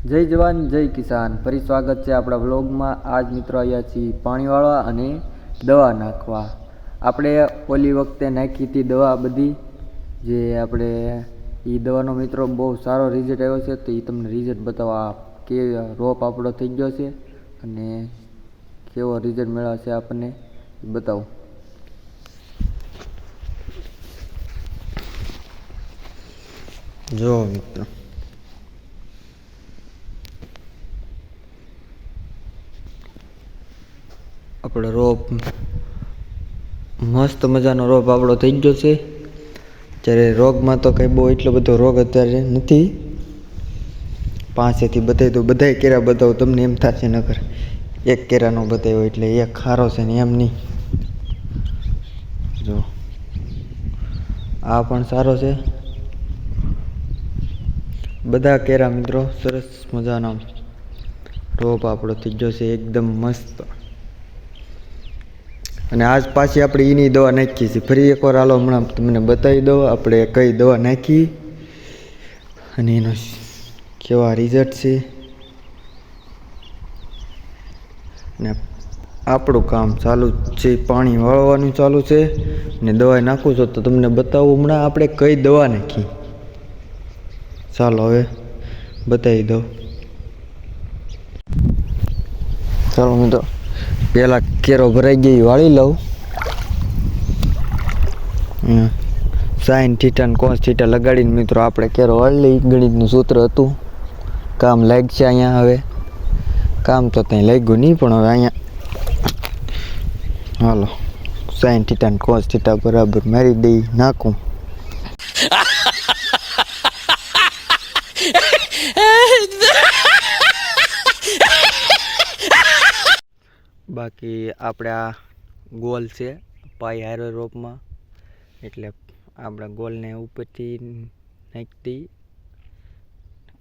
જય જવાન જય કિસાન ફરી સ્વાગત છે આપણા વ્લોગમાં। આજ મિત્રો આવ્યા છીએ પાણીવાળવા અને દવા નાખવા। આપણે ઓલી વખતે નાખી હતી દવા બધી જે આપણે એ દવાનો મિત્રો બહુ સારો રિઝલ્ટ આવ્યો છે, તો એ તમને રિઝલ્ટ બતાવવા કે રોપ આપણો થઈ ગયો છે અને કેવો રિઝલ્ટ મળ્યો છે આપણને બતાવું। જો મિત્રો આપણો રોપ મસ્ત મજાનો રોપ આપણો થઈ ગયો છે। જ્યારે રોગમાં તો કંઈ બહુ એટલો બધો રોગ અત્યારે નથી। પાસેથી બતાવી દઉં, બધાય કેરા બતાવું, તમને એમ થશે નકર એક કેરાનો બતાવ્યો એટલે એક ખારો છે ને એમ નહીં। જો આ પણ સારો છે, બધા કેરા મિત્રો સરસ મજાનો રોપ આપણો થઈ ગયો છે એકદમ મસ્ત। અને આજ પાછી આપણે એની દવા નાખી છે। ફરી એકવાર હાલો હમણાં તમને બતાવી દઉં આપણે કઈ દવા નાખી અને એનો કેવા રિઝલ્ટ છે। ને આપણું કામ ચાલુ છે, પાણી વાળવાનું ચાલુ છે ને દવા નાખું છું તો તમને બતાવું હમણાં આપણે કઈ દવા નાખી। ચાલો હવે બતાવી દઉં। ચાલો મિત્રો પહેલાં કેરો ભરાઈ ગઈ વાળી લઉં। સાઈન થીટા ને કોસ થીટા લગાડીને મિત્રો આપણે કેરો વાળી લઈ। ગણિતનું સૂત્ર હતું, કામ લાગશે અહીંયા। હવે કામ તો ત્યાં લાગ્યું નહીં પણ હવે અહીંયા હાલો સાઈન થીટા ને કોસ થીટા બરાબર મારી દઈ નાખું। બાકી આપણે આ ગોલ છે પાઈ હારો રોપમાં, એટલે આપણે ગોલને ઉપરથી નાખી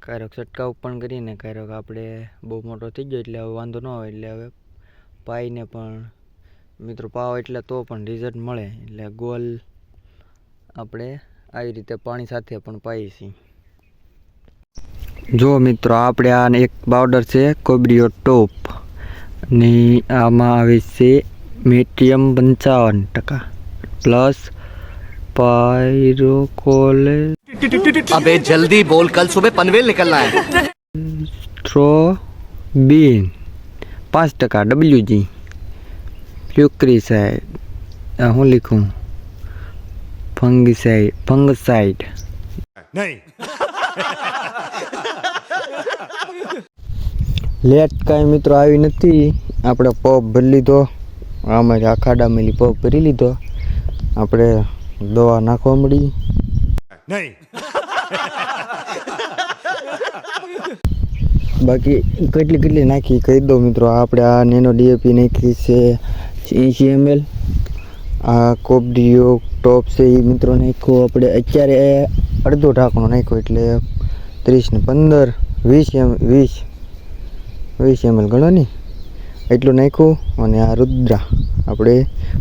કારક છંટકાવ પણ કરીને કારક આપણે બહુ મોટો થઈ ગયો એટલે હવે વાંધો ન આવે। એટલે હવે પાઈને પણ મિત્રો પાવ એટલે તો પણ રિઝલ્ટ મળે। એટલે ગોલ આપણે આવી રીતે પાણી સાથે પણ પાઈએ છીએ। જો મિત્રો આપણે આ એક પાવડર છે કોબરીઓ ટોપ અને આમાં આવે છે મેટિયમ 55% પ્લસ પાયરોકોલે। अबे जल्दी बोल, कल सुबह पनवेल निकलना है। स्ट्रोबीन 5% WG फ्यूक्रिसाइड, હું लिखूं फंगिसाइड नहीं। લેટ કાંઈ મિત્રો આવી નથી। આપણે પપ ભરી લીધો, આમાં આ ખાડામાં પપ ભરી લીધો। આપણે દવા નાખવા મળી नहीं। બાકી કેટલી નાખી કહી દો મિત્રો। આપણે આ નેનો ડીએપી નાખી છે 80 ml। આ કોબડીઓ ટોપ છે એ મિત્રો નાખ્યો આપણે અત્યારે અડધો ઢાંકણો નાખ્યો એટલે 30 ને 15 20 ml ગણો ને એટલું નાખ્યું। અને આ રુદ્રા આપણે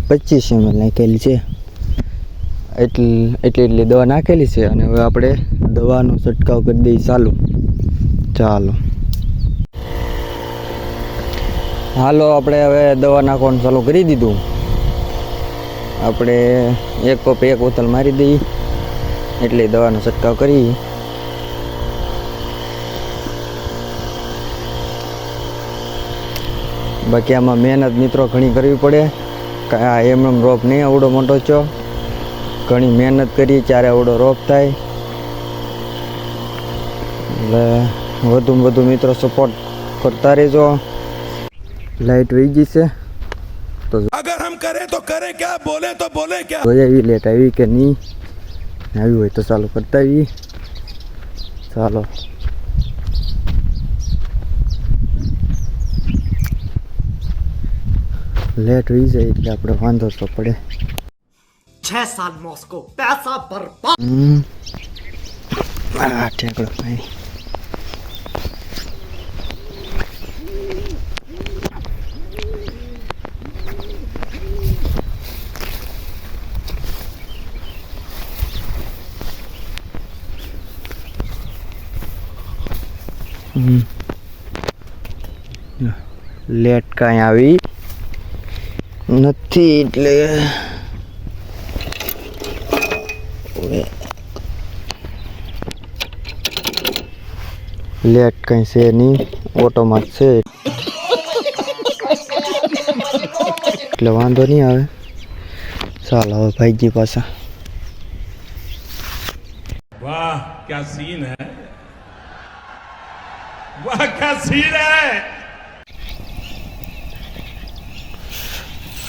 25 ml નાખેલી છે, એટલી દવા નાખેલી છે। અને હવે આપણે દવાનો છંટકાવ કરી દઈએ ચાલુ। ચાલો હાલો આપણે હવે દવા નાખવાનું ચાલુ કરી દીધું। આપણે એક પપ એક બોતલ મારી દઈએ એટલે દવાનો છંટકાવ કરી। બાકી આમાં મહેનત મિત્રો ઘણી કરવી પડે, એમ રોપ નહીં આવડો મોટો છો, ઘણી મહેનત કરી ત્યારે આવડો રોપ થાય। એટલે વધુમાં વધુ મિત્રો સપોર્ટ કરતા રહેજો। લાઈટ વહી ગઈ છે તો अगर हम करें तो करें क्या, बोले तो बोले क्या। જોઈએ એવી લેટ આવી કે નહીં આવી હોય તો ચાલુ કરતા આવીએ। ચાલો લેટ વહી જાય એટલે આપણે વાંધો તો પડે। 6 साल मॉस्को, पैसा बर्बाद। આ ઠેકડો ભાઈ લેટ કાંઈ આવી નથી એટલે લેટ કંઈ છે નહીં, ઓટોમાં જ છે એટલે વાંધો નહીં આવે. ચાલ હવે ભાઈજી પાછા. वाह क्या सीन है वाह क्या सीन है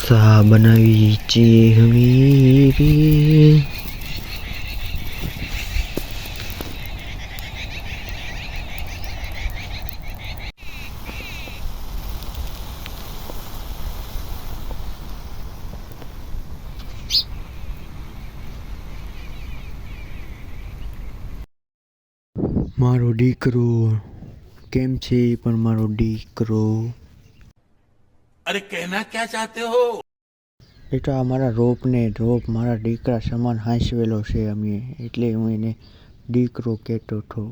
ચા બનાવી છે હમીરી. મારો દીકરો કેમ છે? પણ મારો દીકરો अरे कहना क्या चाहते हो એ તો આ મારા રોપ મારા દીકરા સમાન હાંસવેલો છે અમે, એટલે હું એને દીકરો કહેતો હતો.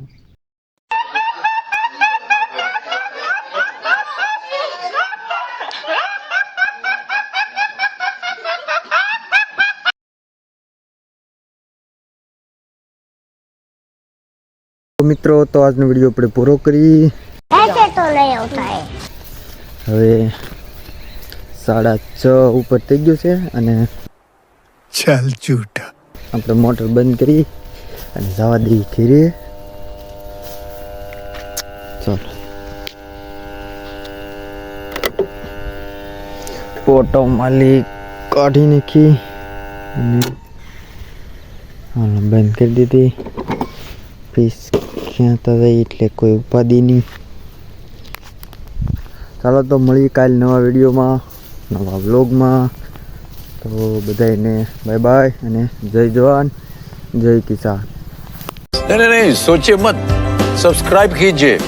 તો મિત્રો, તો આજનો વિડીયો આપણે પૂરો કરી. ऐसे तो नहीं होता है. હવે 6:30 ઉપર થઈ ગયું છે અને चल झूठा આપણે મોટર બંધ કરી અને જવા દઈએ ઘરે. ચાલો ફોટો માલી કાઢી નાખી અને હાલો બંધ કરી દીધી. પીસ ખેંચતા જાય એટલે કોઈ ઉપાધિ નહીં. ચાલો તો મળીએ કાલે નવા વિડીયોમાં, નવા વ્લોગમાં. તો બધાને બાય બાય અને જય જવાન જય કિસાન. नहीं नहीं नहीं सोचिए मत सब्सक्राइब कीजिए.